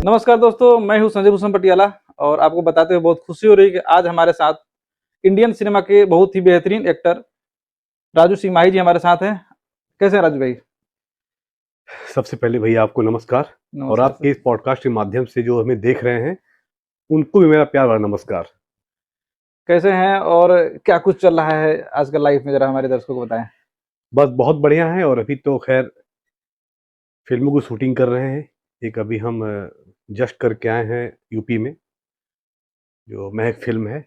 नमस्कार दोस्तों, मैं हूं संजय भूषण पटियाला और आपको बताते हुए बहुत खुशी हो रही है कि आज हमारे साथ इंडियन सिनेमा के बहुत ही बेहतरीन एक्टर राजू सिंह माही जी हमारे साथ हैं। कैसे हैं राजू भाई? सबसे पहले भैया आपको नमस्कार। और नमस्कार आपके सर। इस पॉडकास्ट के माध्यम से जो हमें देख रहे हैं उनको भी मेरा प्यार भरा नमस्कार। कैसे हैं और क्या कुछ चल रहा है आजकल लाइफ में, जरा हमारे दर्शकों को बताएं। बस बहुत बढ़िया है। और अभी तो खैर फिल्मों की शूटिंग कर रहे हैं। एक अभी हम जस्ट करके आए हैं यूपी में, जो महक फिल्म है।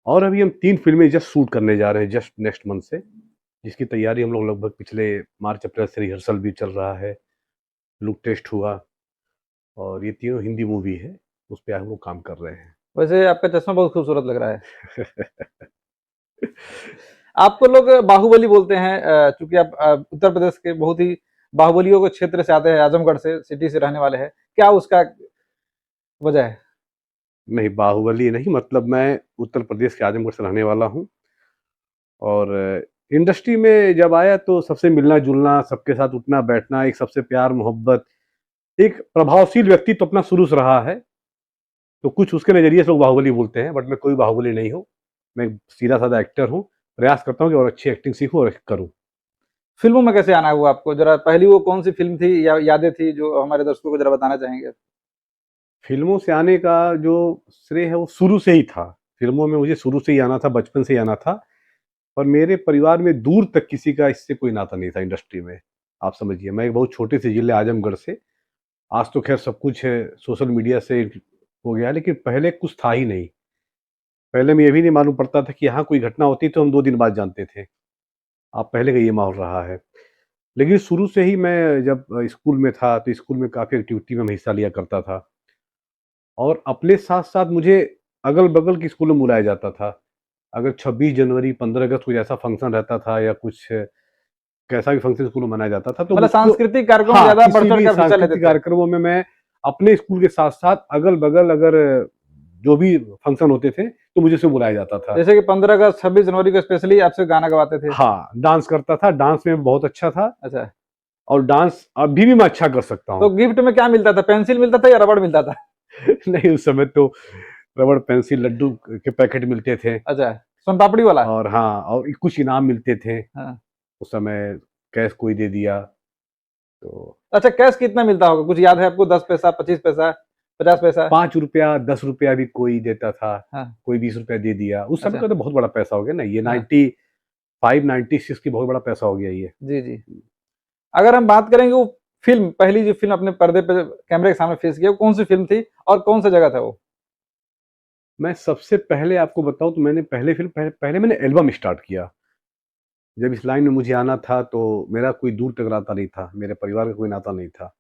और अभी हम 3 फिल्में जस्ट शूट करने जा रहे हैं जस्ट नेक्स्ट मंथ से, जिसकी तैयारी हम लोग लगभग पिछले मार्च अप्रैल से रिहर्सल भी चल रहा है, लुक टेस्ट हुआ। और ये तीनों हिंदी मूवी है, उस पर हम लोग काम कर रहे हैं। वैसे आपका चश्मा बहुत खूबसूरत लग रहा है। आपको लोग बाहुबली बोलते हैं, चूंकि आप उत्तर प्रदेश के बहुत ही बाहुबलियों के क्षेत्र से आते हैं, आजमगढ़ से सिटी से रहने वाले हैं। क्या उसका वजह है? नहीं, बाहुबली नहीं, मतलब मैं उत्तर प्रदेश के आजमगढ़ से रहने वाला हूँ। और इंडस्ट्री में जब आया तो सबसे मिलना जुलना, सबके साथ उठना बैठना, एक सबसे प्यार मोहब्बत, एक प्रभावशील व्यक्ति तो अपना शुरू से रहा है। तो कुछ उसके नज़रिए से लोग बाहुबली बोलते हैं, बट मैं कोई बाहुबली नहीं हूँ। मैं सीधा साधा एक्टर हूँ। प्रयास करता हूँ कि और अच्छी एक्टिंग सीखूँ और करूँ। फिल्मों में कैसे आना हुआ आपको? जरा पहली वो कौन सी फिल्म थी या यादें थी जो हमारे दर्शकों को जरा बताना चाहेंगे? फिल्मों से आने का जो श्रेय है वो शुरू से ही था। फिल्मों में मुझे शुरू से ही आना था, बचपन से ही आना था। और मेरे परिवार में दूर तक किसी का इससे कोई नाता नहीं था इंडस्ट्री में। आप समझिए, मैं एक बहुत छोटे से जिले आजमगढ़ से। आज तो खैर सब कुछ है, सोशल मीडिया से हो गया, लेकिन पहले कुछ था ही नहीं। पहले में ये भी नहीं मालूम पड़ता था कि यहाँ कोई घटना होती तो हम 2 दिन बाद जानते थे। अब पहले का ये माहौल रहा है। लेकिन शुरू से ही मैं जब स्कूल में था तो स्कूल में काफ़ी एक्टिविटी में मैं हिस्सा लिया करता था। और अपने साथ-साथ मुझे अगल-बगल के स्कूलों में बुलाया जाता था। अगर 26 जनवरी, 15 अगस्त कोई ऐसा फंक्शन रहता था या कुछ कैसा भी फंक्शन स्कूल में मनाया जाता था तो मतलब मुझको, सांस्कृतिक कार्यक्रम में हाँ, ज्यादा बढ़ किसी चढ़ भी कर हिस्सा लेते सांस्कृतिक थे। कार्यक्रमों में मैं अपने स्कूल के साथ-साथ अगल-बगल अगर जो भी फंक्शन होते थे तो मुझे उसमें बुलाया जाता था। जैसे कि 15 अगस्त, 26 जनवरी को स्पेशली आपसे गाना गवाते थे। हाँ, डांस करता था, डांस में बहुत अच्छा था। अच्छा। और डांस अभी भी मैं अच्छा कर सकता तो हूँ। गिफ्ट में क्या मिलता था? पेंसिल मिलता था या रबड़ मिलता था? नहीं, उस समय तो रबड़, पेंसिल, लड्डू के पैकेट मिलते थे। अच्छा, सोन पापड़ी वाला। और हाँ, और कुछ इनाम मिलते थे। हाँ। उस समय कैश कोई दे दिया तो अच्छा, कैश कितना मिलता होगा? कुछ याद है आपको? 10 पैसा, 25 पैसा, 50 पैसा? ₹5, ₹10 भी कोई देता था। हाँ। कोई ₹20 दे दिया। उस समय अच्छा। का तो बहुत बड़ा पैसा हो गया ना, ये हाँ। 95, 96 की बहुत बड़ा पैसा हो गया ये। जी जी। अगर हम बात करेंगे वो फिल्म, पहली जो फिल्म अपने पर्दे पे कैमरे के सामने फेस किया, वो कौन सी फिल्म थी और कौन सा जगह था वो? मैं सबसे पहले आपको बताऊँ तो मैंने पहले फ़िल्म पहले मैंने एल्बम स्टार्ट किया। जब इस लाइन में मुझे आना था तो मेरा कोई दूर तक नाता नहीं था, मेरे परिवार का कोई नाता नहीं था।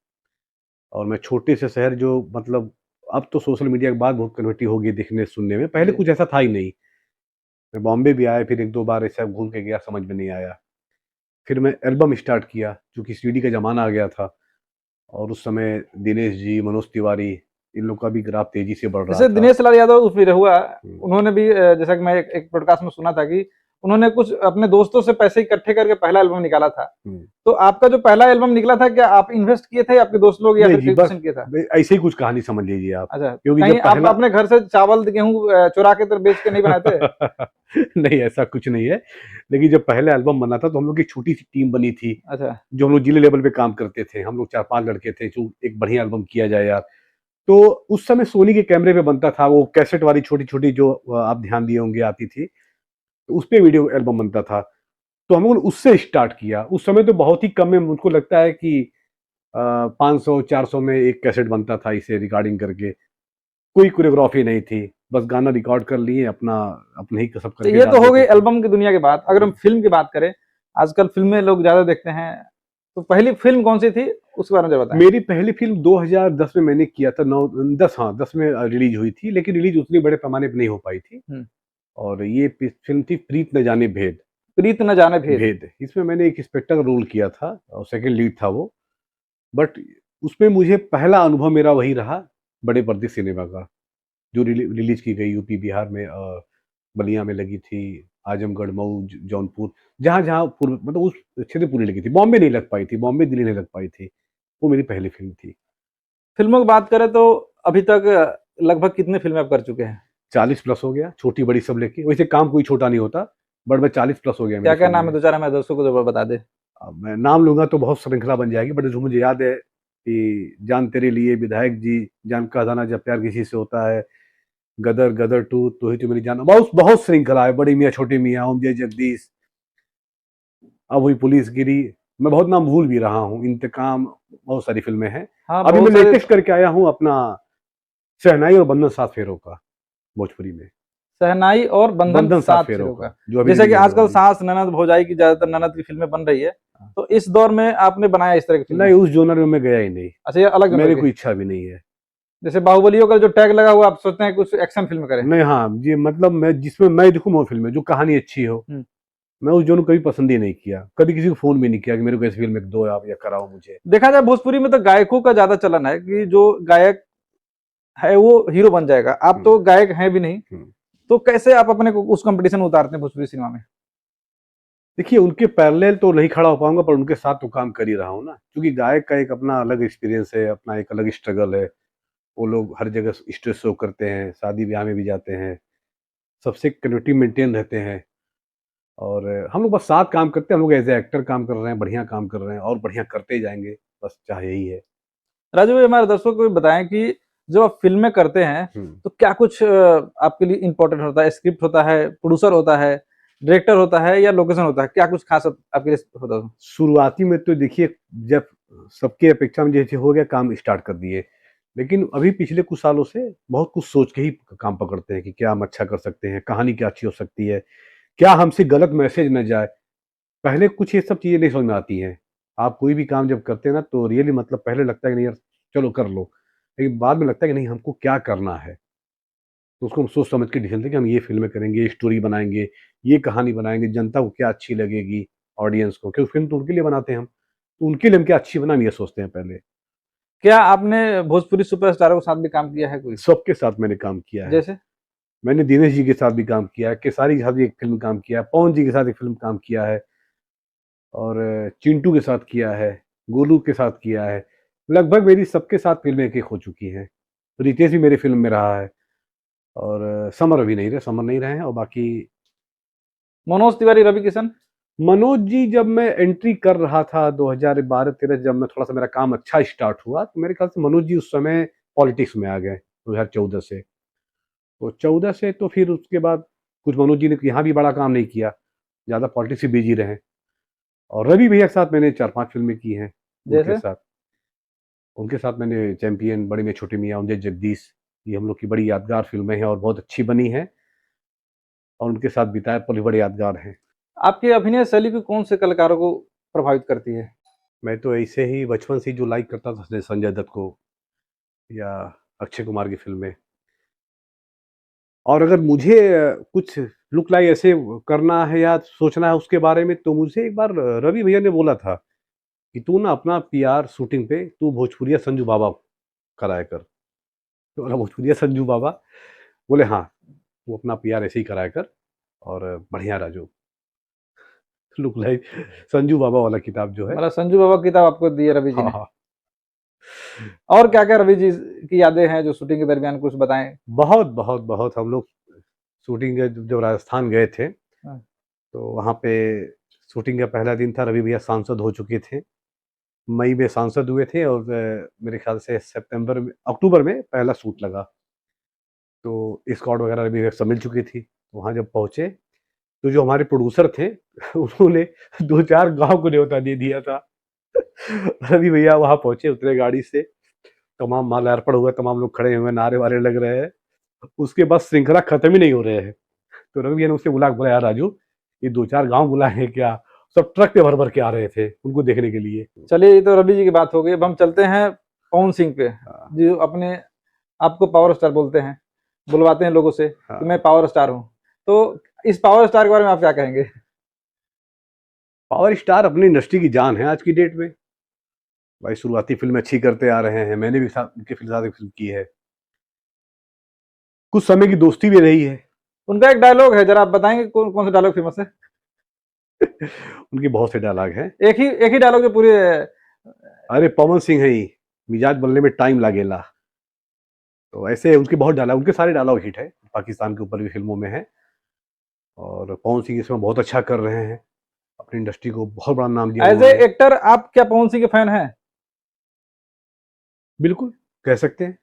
और मैं छोटे से शहर जो, मतलब अब तो सोशल मीडिया के बाद बहुत कन्वर्टी हो गई दिखने सुनने में, पहले जी। कुछ ऐसा था ही नहीं। मैं बॉम्बे भी आया, फिर 1-2 बार ऐसा घूम के गया, समझ में नहीं आया। फिर मैं एल्बम स्टार्ट किया, चूँकि सीडी का ज़माना आ गया था। और उस समय दिनेश जी, मनोज तिवारी, इन लोग का भी ग्राफ तेज़ी से बढ़ रहा जैसे था। दिनेश लाल यादव उर्फ निरहुआ, हुँ। उन्होंने भी जैसा कि मैं एक पॉडकास्ट में सुना था कि उन्होंने कुछ अपने दोस्तों से पैसे इकट्ठे करके पहला एल्बम निकाला था। हुँ। तो आपका जो पहला एल्बम निकला था, क्या आप इन्वेस्ट किए थे या आपके दोस्त लोग या नहीं फिर जी, बस कंट्रीब्यूशन किया था? ऐसे ही कुछ कहानी समझ लीजिए आप। अच्छा, क्योंकि कहीं जब आप पहला अपने घर से चावल गेहूँ चुरा के तो बेच के नहीं बनाए थे? नहीं, ऐसा कुछ नहीं है। लेकिन जब पहला एल्बम बना था तो हम लोग की छोटी-सी टीम बनी थी, अच्छा। जो हम लोग जिले लेवल पे काम करते थे। हम लोग 4-5 लड़के थे, जो एक बढ़िया एल्बम किया जाए यार। तो उस समय सोनी के कैमरे पे बनता था, वो कैसेट वाली छोटी-छोटी जो आप ध्यान दिए होंगे आती थी, तो उसपे वीडियो एल्बम बनता था। तो हम लोगों ने उससे स्टार्ट किया। उस समय तो बहुत ही कम में, मुझको लगता है कि 500-400 में एक कैसेट बनता था इसे रिकॉर्डिंग करके। कोई कोरियोग्राफी नहीं थी, बस गाना रिकॉर्ड कर लिए, अपना अपने ही सब तो करके ये डाल तो हो गई देते थे। एल्बम की दुनिया की बात। अगर हम फिल्म की बात करें, आजकल फिल्में लोग ज़्यादा देखते हैं, तो पहली फिल्म कौन-सी थी? उसके बारे में ज़रा बताएँ। मेरी पहली फ़िल्म 2010 में मैंने किया था, 9 10, हाँ, 10 में रिलीज़ हुई थी, लेकिन रिलीज़ उतनी बड़े पैमाने पे नहीं हो पाई थी। हुँ। और ये फ़िल्म थी प्रीत न जाने भेद। प्रीत न जाने भेद। भेद, इसमें मैंने एक इंस्पेक्टर का रोल किया था और सेकंड लीड था वो। बट उसमें मुझे पहला अनुभव मेरा वही रहा, बड़े पर्दे सिनेमा का, जो रिलीज़ की गई यूपी, बिहार में, बलिया में लगी थी, आजमगढ़, मऊ, जौनपुर, जहाँ-जहाँ पूर्व, मतलब उस क्षेत्र पूरी लगी थी। बॉम्बे नहीं लग पाई थी, बॉम्बे, दिल्ली नहीं लग पाई थी। वो मेरी पहली फ़िल्म थी। फिल्मों की बात करें तो अभी तक लगभग कितने फिल्में आप कर चुके हैं? 40 प्लस हो गया, छोटी बड़ी सब लेके। वैसे काम कोई छोटा नहीं होता, बट मैं 40 प्लस हो गया क्या मेरी क्या फिल्म नाम है, में। दो चार हमारे दोस्तों को जरूर बता दे। अब मैं नाम लूंगा तो बहुत श्रृंखला बन जाएगी, बट जो मुझे याद है कि जान तेरे लिए, विधायक जी, जान का खजाना, जब प्यार किसी से होता है, गदर, गदर टू, तो ही तो मेरी जान, बहुत बहुत श्रृंखला है। बड़ी मियाँ छोटी मियाँ, ओम जय जगदीश, अब हुई पुलिस गिरी, मैं बहुत नाम भूल भी रहा हूँ, इंतकाम, बहुत सारी फिल्में हैं। हाँ, अभी मैं बहुत सारे। लेटेस्ट करके आया हूँ अपना शहनाई और बंधन 7 फेरों का, भोजपुरी में। शहनाई और बंधन बंधन 7 सात फेरों फेरों का, का। जो अभी जैसे कि रिलीज होने आजकल वाली है। सास ननद भौजाई की ज्यादातर ननद की फिल्में बन रही है, तो इस दौर में आपने बनाया इस तरह की फिल्में? नहीं, उस जोनर में मैं गया ही नहीं, अच्छा, ये अलग जनर मेरी के। कोई इच्छा भी नहीं है। जैसे बाहुबलियों का जो टैग लगा हुआ, आप सोचते हैं कुछ एक्शन फिल्म करें? नहीं, हाँ, ये मतलब मैं जिसमें मैं दिखूँ वो फिल्म है, जो कहानी अच्छी हो। हम्म। मैं उस जोन कभी पसंद ही नहीं किया, कभी किसी को फोन भी नहीं किया कि मेरे को ऐसी फिल्म एक दो आप या कराओ मुझे। देखा जाए भोजपुरी में तो गायकों का ज्यादा चलन है कि जो गायक है वो हीरो बन जाएगा। आप हम्म, तो गायक हैं भी नहीं, हम्म। तो कैसे आप अपने को उस कंपटीशन में उतारते हैं भोजपुरी सिनेमा में? देखिए, उनके पैरेलल तो नहीं खड़ा हो पाऊंगा, पर उनके साथ तो काम कर ही रहा हूँ ना, क्योंकि गायक का एक अपना अलग एक्सपीरियंस है, अपना एक अलग स्ट्रगल है। वो लोग हर जगह स्टेज शो करते हैं, शादी ब्याह में भी जाते हैं, सबसे कनेक्टिव मेंटेन रहते हैं। और हम लोग बस साथ काम करते हैं, हम लोग एज ए एक्टर काम कर रहे हैं, बढ़िया काम कर रहे हैं और बढ़िया करते ही जाएंगे, बस चाह यही है। राजू भाई, हमारे दर्शकों को भी बताएं कि जब आप फिल्में करते हैं हम्म। तो क्या कुछ आपके लिए इम्पोर्टेंट होता है? स्क्रिप्ट होता है, प्रोड्यूसर होता है, डायरेक्टर होता है, या लोकेशन होता है? क्या कुछ खास आपके लिए होता है? शुरुआती में तो देखिए, जब सबकी अपेक्षा में जैसे हो गया, काम स्टार्ट कर दिए। लेकिन अभी पिछले कुछ सालों से बहुत कुछ सोच के ही काम पकड़ते हैं कि क्या हम अच्छा कर सकते हैं, कहानी क्या अच्छी हो सकती है, क्या हमसे गलत मैसेज न जाए। पहले कुछ ये सब चीज़ें नहीं समझ में आती हैं। आप कोई भी काम जब करते हैं ना, तो रियली मतलब पहले लगता है कि नहीं यार, चलो कर लो। लेकिन बाद में लगता है कि नहीं, हमको क्या करना है। तो उसको हम सोच समझ के डिसीजन लेते हैं कि हम ये फ़िल्में करेंगे, ये स्टोरी बनाएँगे, ये कहानी बनाएँगे, जनता को क्या अच्छी लगेगी, ऑडियंस को, क्योंकि फ़िल्म तो उनके लिए बनाते हैं हम। तो उनके लिए हम क्या अच्छी बनाएँ, ये सोचते हैं पहले। क्या आपने भोजपुरी सुपरस्टारों के साथ भी काम किया है कोई? सबके साथ मैंने काम किया है। जैसे? मैंने दिनेश जी के साथ भी काम किया है, खेसारी के साथ भी एक फ़िल्म काम किया है, पवन जी के साथ एक फ़िल्म काम किया है, और चिंटू के साथ किया है, गोलू के साथ किया है। लगभग मेरी सबके साथ फ़िल्में एक-एक हो चुकी हैं। रितेश भी मेरी फ़िल्म में रहा है, और समर अभी नहीं रहे, समर नहीं रहे हैं, और बाकी मनोज तिवारी, रवि किशन? मनोज जी, जब मैं एंट्री कर रहा था 2012-13, जब मैं थोड़ा-सा मेरा काम अच्छा स्टार्ट हुआ, तो मेरे ख्याल से मनोज जी उस समय पॉलिटिक्स में आ गए, 2014 से। तो 14 से तो फिर उसके बाद कुछ मनोज जी ने यहाँ भी बड़ा काम नहीं किया, ज़्यादा पॉलिटिक्स में बिज़ी रहे। और रवि भैया के साथ मैंने 4-5 फ़िल्में की हैं, उनके जैसे? साथ। उनके साथ मैंने चैंपियन, बड़ी मियाँ छोटी मियाँ, उदय जगदीश, ये हम लोग की बड़ी यादगार फ़िल्में हैं और बहुत अच्छी बनी हैं, और उनके साथ बिताए पल भी बड़े यादगार हैं। आपकी अभिनय शैली को कौन से कलाकारों को प्रभावित करती है? मैं तो ऐसे ही बचपन से ही जो लाइक करता था, जैसे संजय दत्त को या अक्षय कुमार की फ़िल्में। और अगर मुझे कुछ लुक लाइक ऐसे करना है या सोचना है उसके बारे में, तो मुझे एक बार रवि भैया ने बोला था कि तू ना अपना पीआर शूटिंग पे तू भोजपुरिया संजू बाबा कराया कर। तो बोला भोजपुरिया संजू बाबा? बोले हाँ, तू अपना पीआर ऐसे ही कराया कर, और बढ़िया राजू, लुक लाइक संजू बाबा वाला किताब जो है। मतलब संजू बाबा की किताब आपको दी है रवि जी हाँ, ने? हाँ। और क्या-क्या रवि जी की यादें हैं जो शूटिंग के दरमियान, कुछ बताएँ? बहुत, बहुत, बहुत हम लोग शूटिंग के जब राजस्थान गए थे, हाँ। तो वहाँ पे शूटिंग का पहला दिन था, रवि भैया सांसद हो चुके थे। मई में सांसद हुए थे, और मेरे ख्याल से सितंबर में, अक्टूबर में पहला शूट लगा। तो स्कॉट वगैरह भी सब मिल चुकी थी। वहाँ जब पहुँचे, तो जो हमारे प्रोड्यूसर थे उन्होंने 2-4 गाँव को न्योता दे दिया था। रवि भैया वहाँ पहुँचे, उतरे गाड़ी से, तमाम माल अर्पण हुआ, तमाम लोग खड़े हुए, नारे-वारे लग रहे हैं। उसके बाद श्रृंखला खत्म ही नहीं हो रहे हैं। तो रवि भैया ने मुझसे बुला के बोला, यार राजू, ये 2-4 गाँव बुलाए हैं क्या? सब ट्रक पे भर-भर के आ रहे थे उनको देखने के लिए। चलिए, ये तो रवि जी की बात हो गई। अब हम चलते हैं पवन सिंह पे, हाँ, जो अपने आप को पावर स्टार बोलते हैं, बुलवाते हैं लोगों से कि मैं हाँ। पावर स्टार हूँ। तो इस पावर स्टार के बारे में आप क्या कहेंगे? पावर स्टार अपनी इंडस्ट्री की जान है आज की डेट में। भाई शुरुआती फ़िल्म अच्छी करते आ रहे हैं, मैंने भी साथ उनके साथ एक फ़िल्म की है। कुछ समय की दोस्ती भी रही है। उनका एक डायलॉग है, ज़रा आप बताएँगे कौन-कौन सा डायलॉग फेमस है? उनके बहुत से डायलॉग हैं। एक ही डायलॉग जो पूरे अरे पवन सिंह है ये, मिजाज बनने में टाइम लागेला। तो ऐसे उनके बहुत डायलॉग, उनके सारे डायलॉग हिट है, पाकिस्तान के ऊपर भी फिल्मों में है। और पवन सिंह इसमें बहुत अच्छा कर रहे हैं, अपनी इंडस्ट्री को बहुत बड़ा नाम दिया एज ए उन्होंने। एक्टर आप क्या पवन सिंह के फैन हैं? बिल्कुल कह सकते हैं,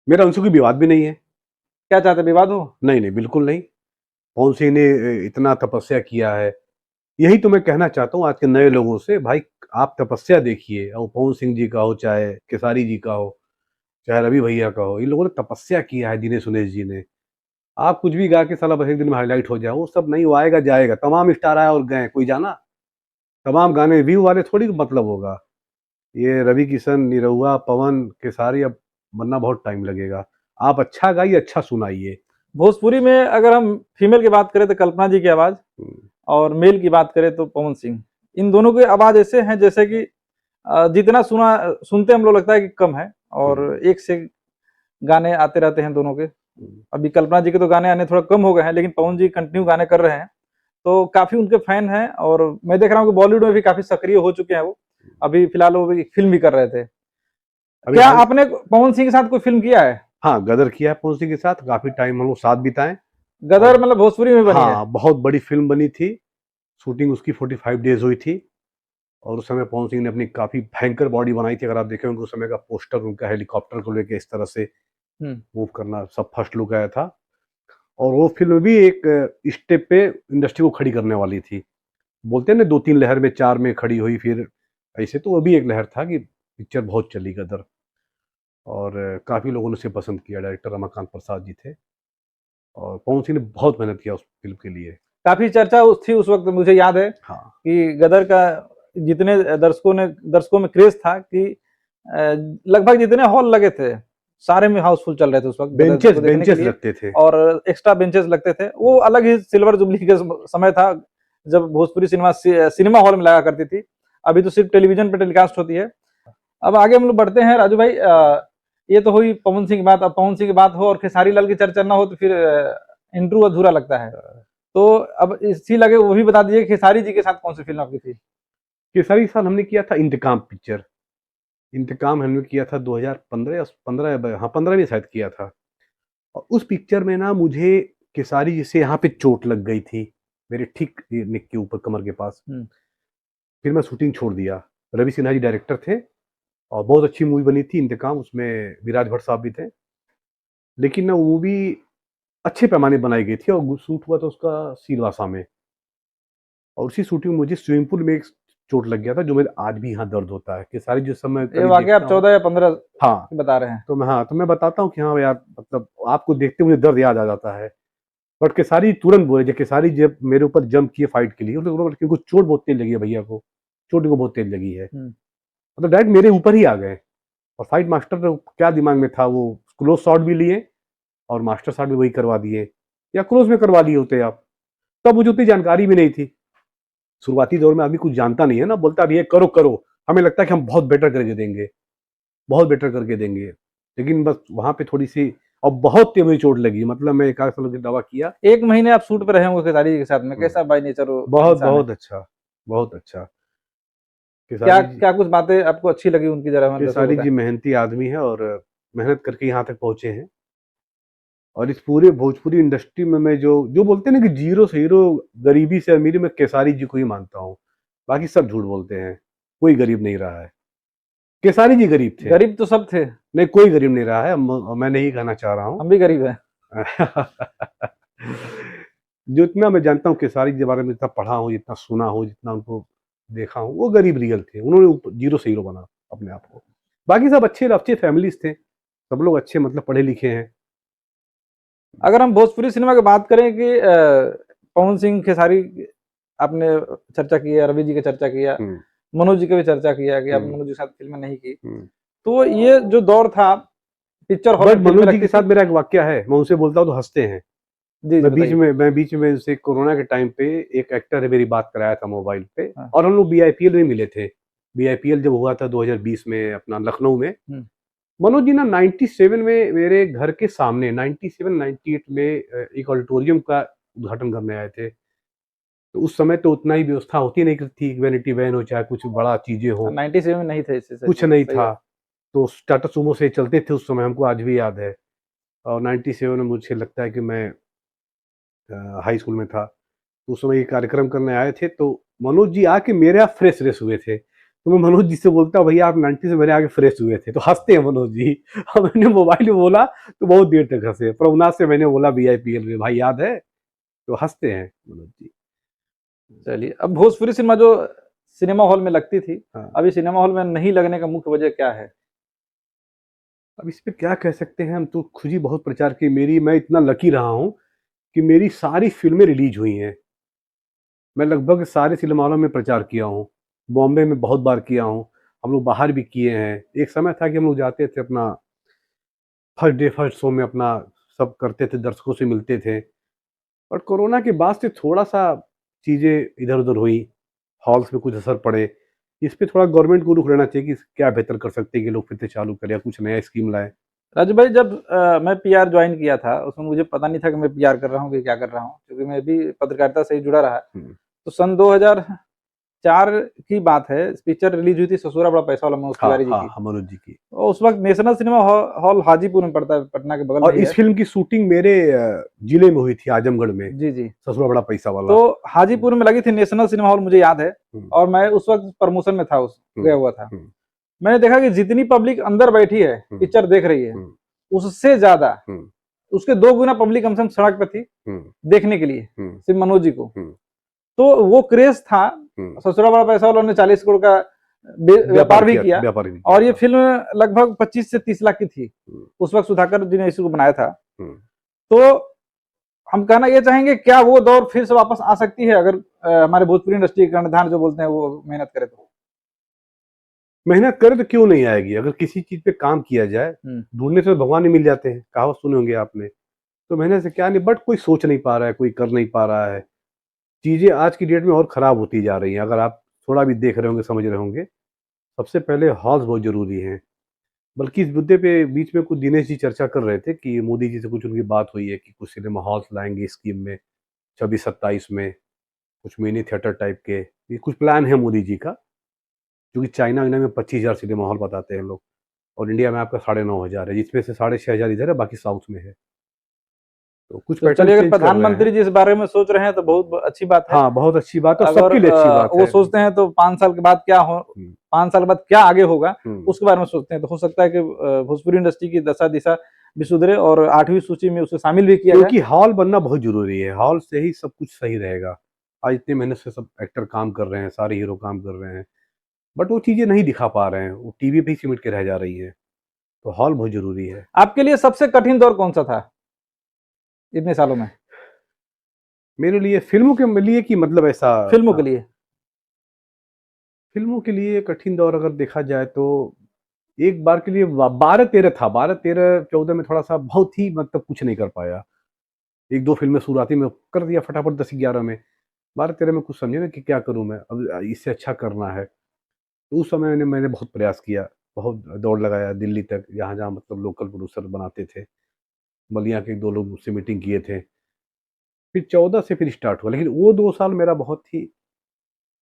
मेरा उनसे कोई विवाद भी नहीं है। क्या चाहते हैं, विवाद हो? नहीं नहीं, बिल्कुल नहीं। पवन सिंह ने इतना तपस्या किया है, यही तो मैं कहना चाहता हूँ आज के नए लोगों से, भाई आप तपस्या देखिए, और पवन सिंह जी का हो, चाहे खेसारी जी का हो, चाहे रवि भैया का हो, इन लोगों ने तपस्या किया है, दिनेश उनेश जी ने। आप कुछ भी गा के साला बस एक दिन में हाईलाइट हो जाए, वो सब नहीं, वो आएगा जाएगा। तमाम स्टार आए और गए, कोई जाना? तमाम गाने व्यू वाले थोड़ी मतलब होगा। ये रवि किशन, निरहुआ, पवन, खेसारी, अब बनना बहुत टाइम लगेगा। आप अच्छा गाइए, अच्छा सुनाइए। भोजपुरी में अगर हम फीमेल की बात करें तो कल्पना जी की आवाज, और मेल की बात करें तो पवन सिंह। इन दोनों की आवाज ऐसे हैं जैसे कि जितना सुनते हम लोग लगता है कि कम है, और एक से गाने आते रहते हैं दोनों के। अभी कल्पना जी के तो गाने आने थोड़ा कम हो गए हैं, लेकिन पवन जी कंटिन्यू गाने कर रहे हैं, तो काफी उनके फैन हैं। और मैं देख रहा हूँ कि बॉलीवुड में भी काफी सक्रिय हो चुके हैं वो। अभी फिलहाल वो एक फिल्म भी कर रहे थे। अभी क्या हाल, आपने पवन सिंह के साथ कोई फिल्म किया है? हाँ गदर किया है पवन सिंह के साथ, काफी टाइम हम लोग साथ बिताए। गदर और मतलब भोजपुरी में बनी है? हाँ, बहुत बड़ी फिल्म बनी थी, शूटिंग उसकी 45 डेज हुई थी। और उस समय पवन सिंह ने अपनी काफी भयंकर बॉडी बनाई थी। अगर आप देखें उस समय का पोस्टर, उनका हेलीकॉप्टर को लेके इस तरह से मूव करना, सब फर्स्ट लुक आया था। और वो फिल्म भी एक स्टेप पे इंडस्ट्री को खड़ी करने वाली थी। बोलते हैं ना, 2-3 लहर में 4 में खड़ी हुई, फिर ऐसे तो वो भी एक लहर था कि पिक्चर बहुत चली गदर। और काफी लोगों ने उसे पसंद किया। डायरेक्टर रमाकांत प्रसाद जी थे, और पवन सिंह ने बहुत मेहनत किया उस फिल्म के लिए। काफी चर्चा थी उस वक्त, मुझे याद है हाँ, कि गदर का जितने दर्शकों में क्रेज था कि लगभग जितने हॉल लगे थे सारे में हाउसफुल चल रहे थे उस वक्त गदर को देखने के बेंचेस लिए। लगते थे। और एक्स्ट्रा बेंचेस लगते थे। वो अलग ही सिल्वर जुबली का समय था जब भोजपुरी सिनेमा हॉल में लगा करती थी। अभी तो सिर्फ टेलीविजन पर टेलीकास्ट होती है। अब आगे हम लोग बढ़ते हैं राजू भाई। ये तो हुई पवन सिंह की बात। अब पवन सिंह की बात हो और खेसारी लाल की चर्चा ना हो तो फिर इंटरव्यू अधूरा लगता है। तो अब इसी लगे वो भी बता दीजिए खेसारी जी के साथ कौन सी फिल्म आपकी थी? केसरी साल हमने किया था इंतकाम पिक्चर। इंतकाम हमने किया था 2015 या 15, हाँ 15 में शायद किया था। और उस पिक्चर में ना मुझे केसारी जी से यहाँ पे चोट लग गई थी, मेरे ठीक नेक के ऊपर, कमर के पास। फिर मैं शूटिंग छोड़ दिया। रवि सिन्हा जी डायरेक्टर थे, और बहुत अच्छी मूवी बनी थी इंतकाम, उसमें विराज भट्ट साहब भी थे। लेकिन ना वो भी अच्छे पैमाने बनाई गई थी, और शूट हुआ था उसका सिलवासा में। और उसी शूटिंग में मुझे स्विमिंग पूल में एक चोट लग गया था, जो मेरे आज भी यहाँ दर्द होता है। केसारी जिस समय ये कभी वाकया आप देखता हूँ, 14 या 15 हाँ, बता रहे हैं? तो मैं बताता हूँ कि हाँ यार, मतलब आपको देखते मुझे दर्द याद आ जाता है। बट केसारी तुरंत बोले, जब केसारी जब मेरे ऊपर जंप किए फाइट के लिए, उनको चोट बहुत तेज लगी है भैया को, चोट को बहुत तेज लगी है। मतलब डायरेक्ट मेरे ऊपर ही आ गए। और फाइट मास्टर ने क्या दिमाग में था, वो क्लोज शॉट भी लिए और मास्टर शॉट भी वही करवा दिए, या क्लोज में करवा लिए होते आप। तब मुझे उतनी जानकारी भी नहीं थी। शुरुआती दौर में आदमी कुछ जानता नहीं है ना, बोलता भी ये करो करो, हमें लगता है कि हम बहुत बेटर करके देंगे, बहुत बेटर करके देंगे। लेकिन बस वहां पे थोड़ी सी, और बहुत तेज मुझे चोट लगी। मतलब मैं 1 आध साल की दवा किया। 1 महीने आप शूट पे रहे होंगे खेसारी जी के साथ में। कैसा बाई नेचर वो बहुत इंसान है? बहुत अच्छा, बहुत अच्छा। क्या केसारी जी, क्या कुछ बातें आपको अच्छी लगी उनकी, जरा हमारे दर्शकों को केसारी बताएं। जी मेहनती आदमी है, और मेहनत करके यहाँ तक पहुंचे हैं। और इस पूरे भोजपुरी इंडस्ट्री में मैं जो जो बोलते हैं ना कि जीरो से हीरो, गरीबी से अमीरी, मैं केसारी जी को ही मानता हूँ। बाकी सब झूठ बोलते हैं, कोई गरीब नहीं रहा है। केसारी जी गरीब थे। गरीब तो सब थे। नहीं, कोई गरीब नहीं रहा है, मैं नहीं कहना चाह रहा हूँ। हम भी गरीब हैं। जितना मैं जानता हूँ केसारी जी के बारे में, जितना पढ़ा हूँ, जितना सुना हूँ, जितना उनको देखा हूँ, वो गरीब रियल थे। उन्होंने जीरो से हीरो बना अपने आप को। बाकी सब अच्छे अच्छे फैमिलीज थे, सब लोग अच्छे, मतलब पढ़े लिखे हैं। अगर हम भोजपुरी सिनेमा की बात करें कि पवन सिंह खेसारी आपने चर्चा की है, रवि जी की चर्चा किया, मनोज जी की भी चर्चा किया कि आपने मनोज जी के साथ फिल्में नहीं की, तो ये जो दौर था पिक्चर हॉल बट में मनोज फिल्में जी के लगती साथ थी। मेरा एक वाक्य है, मैं उनसे बोलता हूँ तो हंसते हैं। जी जी बताइए। मैं बीच में से कोरोना के टाइम पे एक एक्टर है, मेरी बात कराया था मोबाइल पे, हाँ। और हम लोग बीआईपीएल में मिले थे। बीआईपीएल जब हुआ था 2020 में अपना लखनऊ में, मनोज जी ना 97 में मेरे घर के सामने, 97-98 में एक ऑडिटोरियम का उद्घाटन करने आए थे। तो उस समय तो उतना ही व्यवस्था होती नहीं थी, वैनिटी वैन हो चाहे कुछ बड़ा चीजें हो, 97 में नहीं थे इससे कुछ नहीं सही था। बात। तो टाटा सुमो से चलते थे उस समय, हमको आज भी याद है। और 97 में मुझे लगता है कि मैं हाई स्कूल में था, तो उस समय ये कार्यक्रम करने आए थे, तो मनोज जी आके मेरे यहाँ फ्रेश व्रेश हुए थे। तो मैं मनोज जी से बोलता हूँ भैया आप 90 से मेरे आगे फ्रेश हुए थे, तो हंसते हैं मनोज जी। और मैंने मोबाइल में बोला तो बहुत देर तक हंसे, प्रभुनाथ से मैंने बोला VIPL में, भाई याद है, तो हंसते हैं मनोज जी। चलिए, अब भोजपुरी सिनेमा जो सिनेमा हॉल में लगती थी, हाँ। अभी सिनेमा हॉल में नहीं लगने का मुख्य वजह क्या है? अब इस पे क्या कह सकते हैं, हम तो खुद ही बहुत प्रचार की, मैं इतना लकी रहा हूँ कि मेरी सारी फिल्में रिलीज हुई हैं। मैं लगभग सारे सिनेमा हॉलों में प्रचार किया हूँ, बॉम्बे में बहुत बार किया हूँ, हम लोग बाहर भी किए हैं। एक समय था कि हम लोग जाते थे अपना फर्स्ट डे फर्स्ट शो में, अपना सब करते थे, दर्शकों से मिलते थे। और कोरोना के बाद से थोड़ा सा चीज़ें इधर उधर हुई, हॉल्स पे कुछ असर पड़े। इस पे थोड़ा गवर्नमेंट को रुख लेना चाहिए कि क्या बेहतर कर सकते हैं कि लोग फिर से चालू करें या कुछ नया स्कीम लाए। राजू भाई, जब मैं पीआर ज्वाइन किया था, उसमें मुझे पता नहीं था कि मैं पीआर कर रहा हूँ कि क्या कर रहा हूँ, क्योंकि मैं भी पत्रकारिता से ही जुड़ा रहा। तो सन 2004 की बात है, पिक्चर रिलीज हुई थी ससुरा बड़ा पैसा वाला, मनोज हाँ तिवारी जी हाँ की। हाँ, मनोज जी की। और उस वक्त नेशनल सिनेमा हॉल हाजीपुर में पड़ता है, पटना के बगल में और ही इस है। फिल्म की शूटिंग मेरे जिले में हुई थी, आजमगढ़ में, जी जी। ससुरा बड़ा पैसा वाला। तो हाजीपुर में लगी थी नेशनल सिनेमा हॉल, मुझे याद है। और मैं उस वक्त प्रमोशन में था, गया हुआ था। मैंने देखा कि जितनी पब्लिक अंदर बैठी है, पिक्चर देख रही है, उससे ज्यादा उसके 2 गुना पब्लिक कम से कम सड़क पर थी देखने के लिए सिर्फ मनोज जी को। तो वो क्रेज था। ससुरा बड़ा पैसा वालों ने 40 करोड़ का व्यापार भी किया। और ये फिल्म लगभग 25 से 30 लाख की थी। उस वक्त सुधाकर जी ने इसको बनाया था। तो हम कहना ये चाहेंगे, क्या वो दौर फिर से वापस आ सकती है अगर हमारे भोजपुरी इंडस्ट्री कर्णधार जो बोलते हैं वो मेहनत करे तो? मेहनत करे तो क्यों नहीं आएगी, अगर किसी चीज पे काम किया जाए। ढूंढने से तो भगवान ही मिल जाते हैं, कहावत सुने होंगे आपने। तो मेहनत से क्या नहीं, बट कोई सोच नहीं पा रहा है, कोई कर नहीं पा रहा है। चीजें आज की डेट में और खराब होती जा रही हैं, अगर आप थोड़ा भी देख रहे होंगे, समझ रहे होंगे। सबसे पहले हॉल्स बहुत जरूरी हैं। बल्कि इस मुद्दे पे बीच में कुछ दिनेश जी चर्चा कर रहे थे कि मोदी जी से कुछ उनकी बात हुई है कि कुछ सिनेमा हॉल्स लाएंगे स्कीम में 26-27 में, कुछ मिनी थिएटर टाइप के। ये कुछ प्लान है मोदी जी का, क्योंकि चाइना वाइना में 25,000 सिनेमा हॉल बताते हैं लोग, और इंडिया में आपका 9,500 है, जिसमें से 6,500 इधर है, बाकी साउथ में है। तो कुछ तो पैटर्न चलिए, अगर चेंज कर रहे प्रधानमंत्री हैं। जी इस बारे में सोच रहे हैं तो बहुत अच्छी बात है। हाँ, बहुत अच्छी बात है, और अगर सबके लिए अच्छी बात वो है। सोचते हैं तो 5 साल के बाद क्या हो, 5 साल बाद क्या आगे होगा, उसके बारे में सोचते हैं, तो हो सकता है कि भोजपुरी इंडस्ट्री की दशा दिशा भी सुधरे और 8वीं सूची में उसे शामिल भी किया जाए। क्योंकि हॉल बनना बहुत जरूरी है, हॉल से ही सब कुछ सही रहेगा। आज इतनी मेहनत से सब एक्टर काम कर रहे हैं, सारे हीरो काम कर रहे हैं, बट वो चीजें नहीं दिखा पा रहे हैं, वो टीवी पे ही सिमट के रह जा रही है। तो हॉल बहुत जरूरी है। आपके लिए सबसे कठिन दौर कौन सा था इतने सालों में? मेरे लिए फिल्मों के लिए कि मतलब ऐसा फिल्मों के लिए। फिल्मों के लिए कठिन दौर अगर देखा जाए तो एक बार के लिए 12-13 था। 12-13-14 में थोड़ा सा बहुत ही मतलब कुछ नहीं कर पाया। एक दो फिल्में शुरुआती में कर दिया फटाफट, 10-11 में। 12-13 में कुछ समझे ना कि क्या करूं मैं, अब इससे अच्छा करना है। तो उस समय मैंने बहुत प्रयास किया, बहुत दौड़ लगाया दिल्ली तक, जहाँ जहाँ मतलब लोकल प्रोड्यूसर बनाते थे। बलिया के 2 लोग मुझसे मीटिंग किए थे। फिर 14 से फिर स्टार्ट हुआ, लेकिन वो 2 साल मेरा बहुत ही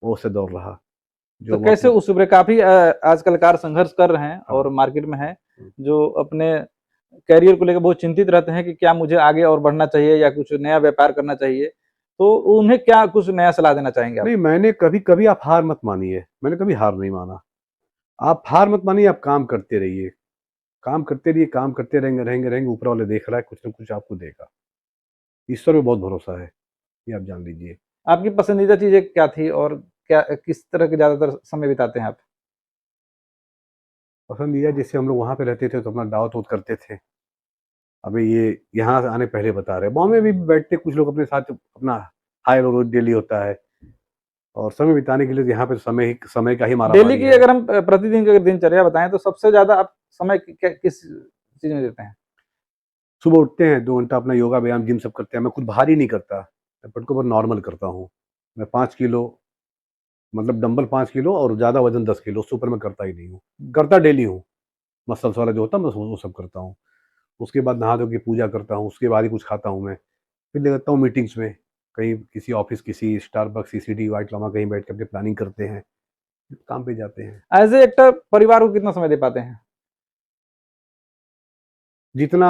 वो से दौर रहा, तो जो कैसे मतलब उस पर काफी आज कलाकार संघर्ष कर रहे हैं और मार्केट में है, जो अपने करियर को लेकर बहुत चिंतित रहते हैं कि क्या मुझे आगे और बढ़ना चाहिए या कुछ नया व्यापार करना चाहिए, तो उन्हें क्या कुछ नया सलाह देना चाहेंगे आप? नहीं, मैंने कभी आप हार मत मानिए, मैंने कभी हार नहीं माना। आप हार मत मानिए, आप काम करते रहिए, काम करते रहिए, काम करते रहेंगे रहेंगे रहेंगे, ऊपर वाले देख रहा है, कुछ ना कुछ आपको देगा। ईश्वर में बहुत भरोसा है, ये आप जान लीजिए। आपकी पसंदीदा चीजें क्या थी और क्या किस तरह के ज्यादातर समय बिताते हैं आप? पसंदीदा जैसे हम लोग वहाँ पे रहते थे तो अपना दावत वावत करते थे। अभी ये यहाँ आने पहले बता रहे, बॉम्बे में भी बैठते कुछ लोग अपने साथ, अपना हाई रोज डेली होता है, और समय बिताने के लिए यहाँ पे समय का ही डेली मारामारी की है। अगर हम प्रतिदिन की अगर दिनचर्या बताएं तो सबसे ज्यादा आप समय किस चीज में देते हैं? सुबह उठते हैं, 2 घंटा अपना योगा व्यायाम जिम सब करते हैं। मैं कुछ भारी नहीं करता, मैं पेट को बहुत नॉर्मल करता हूँ। मैं 5 किलो, मतलब डंबल 5 किलो और ज़्यादा वजन 10 किलो, उससे ऊपर मैं करता ही नहीं हूँ। करता डेली हूँ, मसल्स वाला जो होता है मैं वो सब करता हूँ। उसके बाद नहा धो के पूजा करता हूँ, उसके बाद ही कुछ खाता हूँ मैं। फिर लगता हूँ मीटिंग्स में, कहीं किसी ऑफिस, किसी स्टारबक्स, सीसीडी, व्हाइट लामा कहीं बैठ के अपनी प्लानिंग करते हैं, काम पे जाते हैं। एज ए एक्टर परिवार को कितना समय दे पाते हैं? जितना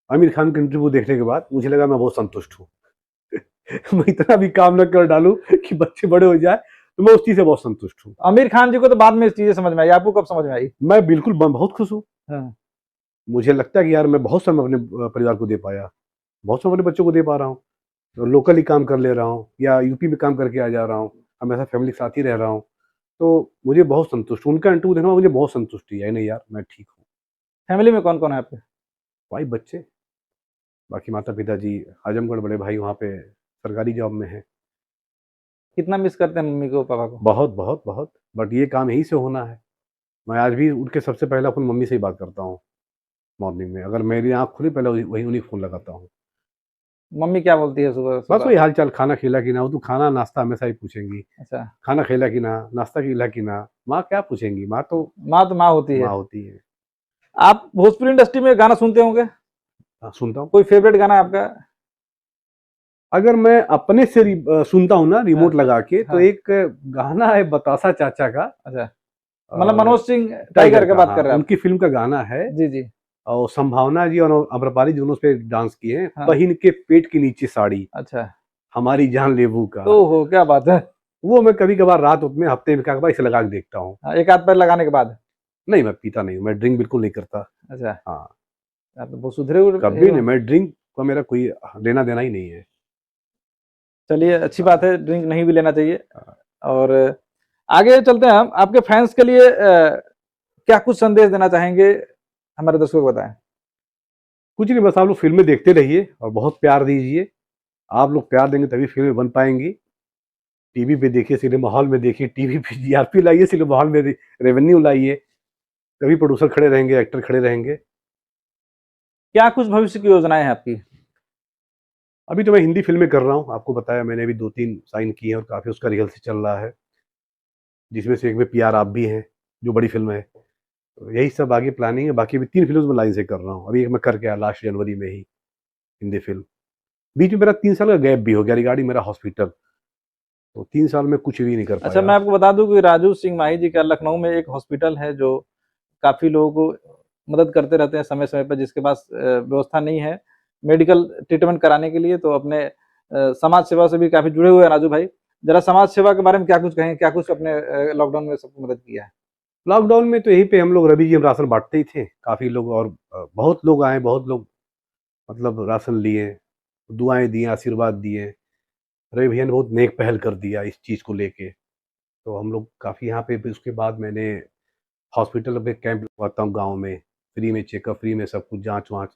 आमिर खान का इंटरव्यू देखने के बाद मुझे लगा मैं बहुत संतुष्ट हूँ। मैं इतना भी काम न कर डालूं कि बच्चे बड़े हो जाए, तो मैं उस चीज से बहुत संतुष्ट हूँ। आमिर खान जी को तो बाद में इस चीजें समझ में आई, आपको कब समझ में आई? मैं बिल्कुल बहुत खुश हूँ। हाँ। मुझे लगता है कि यार मैं बहुत समय अपने परिवार को दे पाया, बहुत समय अपने बच्चों को दे पा रहा हूँ, तो लोकल ही काम कर ले रहा हूँ या यूपी में काम करके आ जा रहा हूँ, हमेशा फैमिली के साथ ही रह रहा हूँ, तो मुझे बहुत संतुष्ट, उनका इंटरव्यू देखना मुझे बहुत संतुष्टि है, नहीं यार मैं ठीक हूँ। फैमिली में कौन कौन है आपके? भाई बच्चे, बाकी माता पिताजी आजमगढ़, बड़े भाई वहाँ पे सरकारी जॉब में है। कितना मिस करते हैं मम्मी को, पापा को? बहुत बहुत बहुत, बट ये काम यहीं से होना है। मैं आज भी उठ के सबसे पहले अपनी मम्मी से ही बात करता हूँ मॉर्निंग में, अगर मेरी आँख खुली पहले वही उन्हीं को फ़ोन लगाता हूँ। मम्मी क्या बोलती है सुबह बस सुबह? वही हाल-चाल, खाना खिला कि ना, वो तो खाना नाश्ता हमेशा ही पूछेंगी, अच्छा। खाना खिला कि ना, नाश्ता खिला कि ना, माँ क्या पूछेंगी, माँ तो माँ होती है। माँ होती है। आप भोजपुरी इंडस्ट्री में गाना सुनते होंगे, हाँ, सुनता हूँ। कोई फेवरेट गाना आपका? अगर मैं अपने से सुनता हूँ ना हाँ। रिमोट लगा के, तो हाँ। एक गाना है बतासा चाचा का, अच्छा, मतलब अ, मनोज सिंह टाइगर टाइगर की का, बात हाँ, कर रहे हैं आप? उनकी फ़िल्म का गाना है। जी जी। और संभावना जी और अम्रपाली दोनों उस पे डांस किए हैं, हाँ। पहन के पेट के नीचे साड़ी, अच्छा। हमारी जान लेबू का। ओहो, क्या बात है। वो मैं कभी-कभार रात में हफ्ते में कभी इसे लगा के देखता हूँ। हाँ, एक आध पैर लगाने के बाद? नहीं, मैं पीता नहीं हूँ, मैं ड्रिंक बिल्कुल नहीं करता। अच्छा। हाँ, आप तो बहुत सुधरे हुए कभी हीरो नहीं, हैं। मैं ड्रिंक का मेरा कोई लेना-देना ही नहीं है। चलिए, अच्छी बात हाँ, है, ड्रिंक नहीं भी लेना चाहिए। हाँ। और आगे चलते हैं हम, आपके फैंस के लिए क्या कुछ संदेश देना चाहेंगे, हमारे दर्शकों को बताएं। कुछ नहीं, बस आप लोग फ़िल्में देखते रहिए और बहुत प्यार दीजिए। आप लोग प्यार देंगे तभी फ़िल्में बन पाएँगी। टीवी पे देखिए, सिनेमा हॉल में देखिए, टीवी पे टीआरपी लाइए, सिनेमा हॉल में रेवेन्यू लाइए, तभी प्रोड्यूसर खड़े रहेंगे, एक्टर खड़े रहेंगे। क्या कुछ भविष्य की योजनाएं हैं आपकी? अभी तो मैं हिंदी फ़िल्में कर रहा हूँ, आपको बताया मैंने, अभी 2-3 साइन की हैं और काफ़ी उसका रिहर्सल चल रहा है, जिसमें से एक में पीआर आप भी हैं, जो बड़ी फ़िल्म है। तो यही सब आगे प्लानिंग है, बाकी अभी 3 फ़िल्म्स मैं लाइन से कर रहा हूँ। अभी एक मैं करके आया लास्ट जनवरी में ही, हिंदी फ़िल्म। बीच में मेरा 3 साल का गैप भी हो गया रिगार्डिंग मेरा हॉस्पिटल, तो 3 साल में कुछ भी नहीं कर अच्छा, पाया। मैं आपको बता दूं कि राजू सिंह माही जी का लखनऊ में एक हॉस्पिटल है जो काफ़ी लोगों को मदद करते रहते हैं समय-समय पे, जिसके पास व्यवस्था नहीं है मेडिकल ट्रीटमेंट कराने के लिए, तो अपने समाज सेवा से भी काफ़ी जुड़े हुए हैं राजू भाई। ज़रा समाज सेवा के बारे में क्या कुछ कहें? क्या कुछ अपने लॉकडाउन में सबको मदद किया है? लॉकडाउन में तो यहीं पे हम लोग रवि जी हम राशन बाँटते ही थे, काफ़ी लोग और बहुत लोग आए, बहुत लोग मतलब राशन लिए, दुआएँ दी, आशीर्वाद दिए। रवि भैया ने बहुत नेक पहल कर दिया इस चीज़ को लेके, तो हम लोग काफ़ी यहाँ पे, फिर उसके बाद मैंने हॉस्पिटल में कैंप लगवाता हूँ गाँव में, फ्री में चेकअप, फ्री में सब कुछ जाँच-वाँच।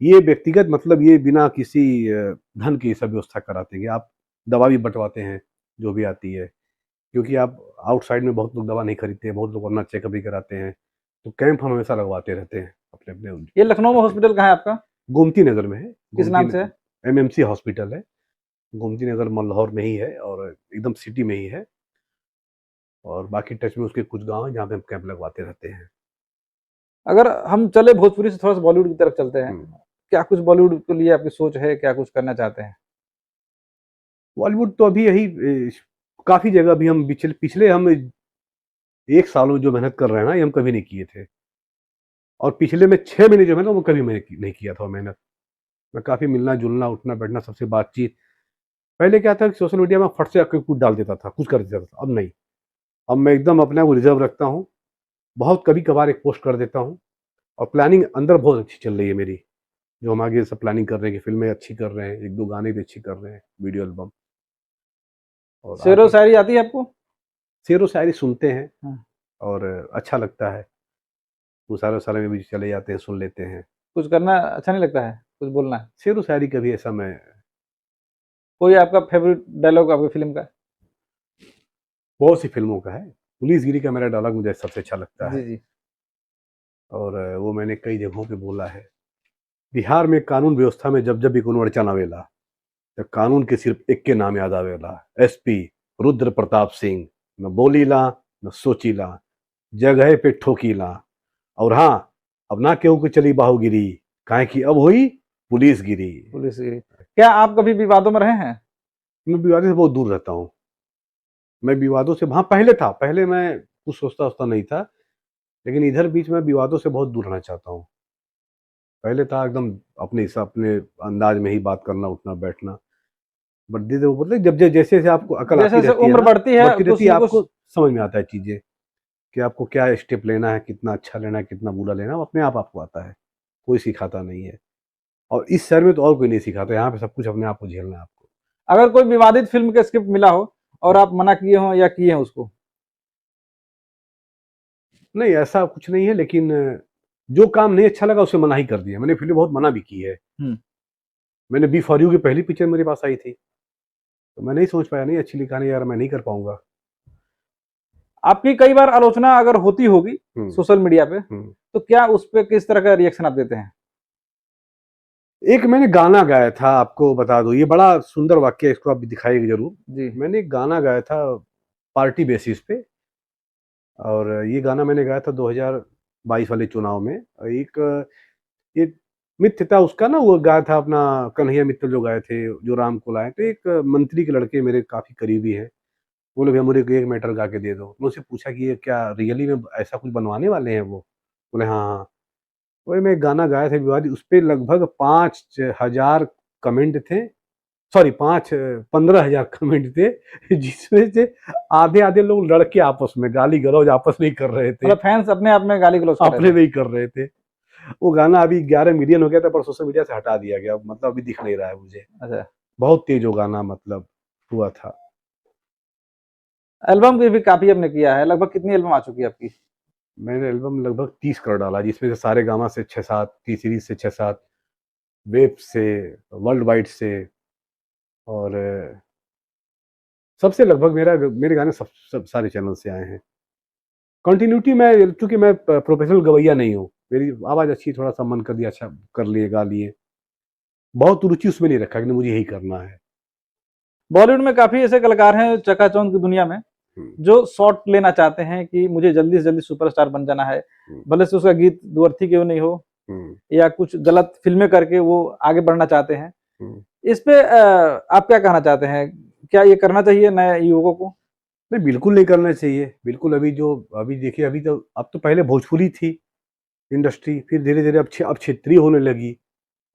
ये व्यक्तिगत मतलब ये बिना किसी धन की सब व्यवस्था कराते हैं कि आप दवा भी बँटवाते हैं, जो भी आती है। क्योंकि आप आउटसाइड में बहुत लोग दवा नहीं खरीदते हैं, बहुत लोग अपना चेकअप भी कराते हैं। तो कैंप हम हमेशा लगवाते रहते हैं, अपने-अपने ये लखनऊ में सेटअप पे। हॉस्पिटल कहाँ है आपका? गोमती नगर में है, किस गोमती नाम से न है? एमएमसी हॉस्पिटल है, गोमती नगर मल्हौर में ही है और एकदम सिटी में ही है। और बाकी टच में उसके कुछ गाँव हैं, जहाँ पे हम कैंप लगवाते रहते हैं। अगर हम चले भोजपुरी से थोड़ा-सा बॉलीवुड की तरफ चलते हैं। हुँ। क्या कुछ बॉलीवुड के लिए आपकी सोच है? क्या कुछ करना चाहते हैं? बॉलीवुड तो अभी यही काफ़ी जगह अभी हम पिछले पिछले हम 1 साल में जो मेहनत कर रहे हैं ना, ये हम कभी नहीं किए थे। और पिछले में 6 महीने जो है ना, वो कभी मैंने नहीं किया था वो मेहनत। मैं काफ़ी मिलना-जुलना, उठना-बैठना, सबसे बातचीत। पहले क्या था कि सोशल मीडिया में फट से आके कुछ डाल देता था, कुछ कर देता था, अब नहीं। अब मैं एकदम अपने आप को रिज़र्व रखता हूँ, बहुत कभी-कभार एक पोस्ट कर देता हूँ और प्लानिंग अंदर बहुत अच्छी चल रही है मेरी, जो हम आगे सब प्लानिंग कर रहे हैं कि फ़िल्में अच्छी कर रहे हैं, 1-2 गाने भी अच्छी कर रहे हैं, वीडियो एल्बम और शेरो आगे शायरी आती है आपको? शेरो शायरी सुनते हैं हाँ। और अच्छा लगता है। मुशायरे-वशायरे में भी चले जाते हैं, सुन लेते हैं। कुछ करना अच्छा नहीं लगता है? कुछ बोलना? शेरो शायरी कभी ऐसा मैं कोई आपका फ़ेवरेट डायलॉग आपकी फ़िल्म का? बहुत सी फ़िल्मों का है। पुलिसगिरी का मेरा डायलॉग मुझे सबसे अच्छा लगता जी, है जी। और वो मैंने कई जगहों पे बोला है। बिहार में कानून व्यवस्था में जब जब भी कोनो अड़चन आवेला, त कानून के सिर्फ एक्के नाम याद आवेला, एसपी रुद्र प्रताप सिंह। न बोलीला, न सोचीला, जगहे पे ठोकीला। और हाँ, अब ना केहू के चली बाहुगिरी, काहे कि अब होई पुलिसगिरी। पुलिस की। क्या आप कभी विवादों में रहे हैं? मैं विवादों से बहुत दूर रहता हूँ। मैं विवादों से, हाँ, पहले था, पहले मैं कुछ सोचता-वोचता नहीं था, लेकिन इधर बीच में विवादों से बहुत दूर रहना चाहता हूँ। पहले था एकदम अपने हिसाब, अपने अंदाज में ही बात करना, उठना बैठना। बट धीरे मतलब जब जैसे जैसे आपको अकल जैसे आती जैसे रहती है उम्र ना, बढ़ती है बढ़ती कुछ रहती है, न कुछ। आपको समझ में आता है चीजें कि आपको क्या स्टेप लेना है, कितना अच्छा लेना है, कितना बुरा लेना है, वो अपने आप आपको आता है, कोई सिखाता नहीं है। और इस शहर में तो और कोई नहीं सिखाता, यहाँ पे सब कुछ अपने आप को झेलना है आपको। अगर कोई विवादित फिल्म का स्क्रिप्ट मिला हो और आप मना किए हो या किए हैं उसको? नहीं ऐसा कुछ नहीं है, लेकिन जो काम नहीं अच्छा लगा उसे मना ही कर दिया। मैंने फिल्म बहुत मना भी की है। हम्म। मैंने बी फॉर यू की पहली पिक्चर मेरे पास आई थी, तो मैं नहीं समझ पाया, नहीं अच्छी लिखा नहीं यार, मैं नहीं कर पाऊंगा। आपकी कई बार आलोचना अगर होती होगी हम्म। सोशल मीडिया पे, हम्म। तो क्या उस पे किस तरह का रिएक्शन आप देते हैं? एक मैंने गाना गाया था, आपको बता दूं, ये बड़ा सुंदर वाक्य है, इसको आप भी दिखाइएगा जरूर। जी। मैंने एक गाना गाया था पार्टी बेसिस पे, और ये गाना मैंने गाया था 2022 वाले चुनाव में। एक ये मित्र था उसका ना, वो गाया था अपना, कन्हैया मित्र जो गाए थे, जो राम को लाए। तो एक मंत्री के लड़के मेरे काफी करीबी हैं, बोले भैया मुझे एक मैटर गा के दे दो। मैं उससे पूछा कि ये क्या रियली में ऐसा कुछ बनवाने वाले हैं वो? बोले हाँ हाँ। वही मैं एक गाना गाया था विवादी, उस पर लगभग 5,000 कमेंट थे, सॉरी 15,000 कमेंट थे, जिसमें से आधे आधे लोग लड़के आपस में गाली गलौज आपस में ही कर रहे थे, मतलब फैंस अपने आप में गाली गलौज कर रहे अपने थे? में ही कर रहे थे। वो गाना अभी 11 मिलियन हो गया था, पर सोशल मीडिया से हटा दिया गया, मतलब अभी दिख नहीं रहा है मुझे। अच्छा। बहुत तेज वो गाना मतलब हुआ था। एल्बम भी काफी आपने किया है, लगभग कितनी एल्बम आ चुकी है आपकी? मैंने एल्बम लगभग 30 करोड़ डाला, जिसमें से सारे गामा से 6-7, टी सीरीज से 6-7, वेब से, वर्ल्ड वाइड से, और सबसे लगभग मेरे गाने सब सारे चैनल से आए हैं। कंटिन्यूटी में, चूंकि मैं प्रोफेशनल गवैया नहीं हूँ, मेरी आवाज़ अच्छी, थोड़ा सा मन कर दिया, अच्छा कर लिए, गा लिए, बहुत रुचि उसमें नहीं रखा कि मुझे यही करना है। बॉलीवुड में काफी ऐसे कलाकार हैं चकाचौंध की दुनिया में, हम्म। जो शॉट लेना चाहते हैं कि मुझे जल्दी से जल्दी सुपरस्टार बन जाना है, हम्म। भले से उसका गीत दुअर्थी क्यों नहीं हो, हम्म। या कुछ गलत फिल्में करके वो आगे बढ़ना चाहते हैं। हम्म। इस पे आप क्या कहना चाहते हैं? क्या ये करना चाहिए नए युवकों को? नहीं, बिल्कुल नहीं करना चाहिए, बिल्कुल। अभी देखिए, अभी तो, अब तो पहले भोजपुरी थी इंडस्ट्री, फिर धीरे धीरे अब क्षेत्रीय होने लगी।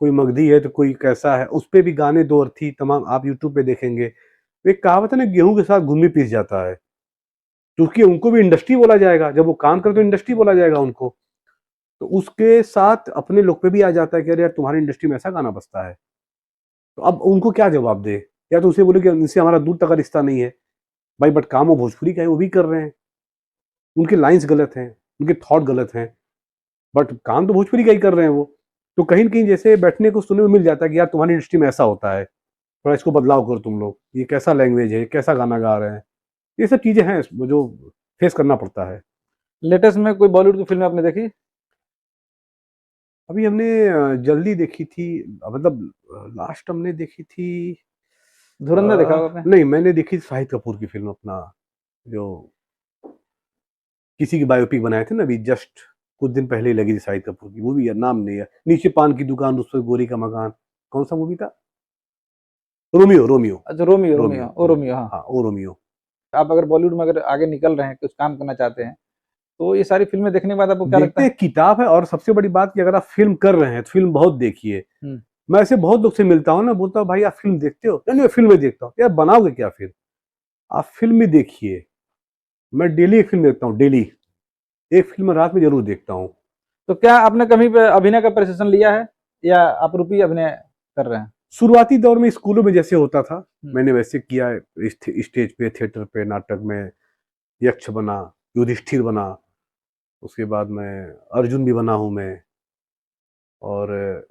कोई मगधी है तो कोई कैसा है, उस पे भी गाने दो अर्थी तमाम आप यूट्यूब पे देखेंगे। एक कहावत है ना, गेहूं के साथ घुन्नी पीस जाता है, क्योंकि उनको भी इंडस्ट्री बोला जाएगा, जब वो काम करे तो इंडस्ट्री बोला जाएगा उनको। तो उसके साथ अपने लोग पे भी आ जाता है कि अरे यार तुम्हारी इंडस्ट्री में ऐसा गाना बजता है। तो अब उनको क्या जवाब दे? या तो उसे बोले कि इनसे हमारा दूर तक का रिश्ता नहीं है भाई, बट काम वो भोजपुरी का है, वो भी कर रहे हैं, उनके लाइंस गलत हैं, उनके थॉट गलत हैं, बट काम तो भोजपुरी का ही कर रहे हैं वो। तो कहीं न कहीं जैसे बैठने को सुनने को मिल जाता है कि यार तुम्हारी इंडस्ट्री में ऐसा होता है, थोड़ा इसको बदलाव करो तुम लोग, ये कैसा लैंग्वेज है, कैसा गाना गा रहे हैं। ये सब चीज़ें हैं जो फेस करना पड़ता है। लेटेस्ट में कोई बॉलीवुड की फिल्म आपने देखी? अभी हमने जल्दी देखी थी, मतलब लास्ट हमने देखी थी, धुरंधर देखा होगा आपने? नहीं मैंने देखी शाहिद कपूर की फिल्म, अपना जो किसी की बायोपिक बनाए थे ना, अभी जस्ट कुछ दिन पहले ही लगी थी शाहिद कपूर की मूवी, नाम नहीं है, नीचे पान की दुकान उस पर गोरी का मकान, कौन सा मूवी था? Romeo, Romeo. अच्छा, रोमियो, रोमियो, रोमियो, ओ रोमियो, हाँ। हाँ ओ रोमियो। आप अगर बॉलीवुड में अगर आगे निकल रहे हैं, कुछ काम करना चाहते हैं, तो ये सारी फिल्में देखने के बाद आपको क्या लगता देखते है? हैं, किताब है, और सबसे बड़ी बात कि अगर आप फिल्म कर रहे हैं तो फिल्म बहुत देखिए। हम्म। मैं ऐसे बहुत लोग से मिलता हूँ ना, बोलता हूँ भाई आप फिल्म देखते हो? नहीं, मैं फिल्म में देखता हूँ। यार बनाओगे क्या फिर? आप फिल्म भी देखिए। मैं डेली एक फिल्म देखता हूँ, डेली एक फिल्म रात में जरूर देखता हूँ। तो क्या आपने कभी पे अभिनय का प्रशिक्षण लिया है, या आप रूपी अभिनय कर रहे हैं? शुरुआती दौर में स्कूलों में जैसे होता था, हम्म। मैंने वैसे किया है, स्टेज पे, थिएटर पे, नाटक में यक्ष बना, युधिष्ठिर बना, उसके बाद मैं अर्जुन भी बना हूँ मैं, और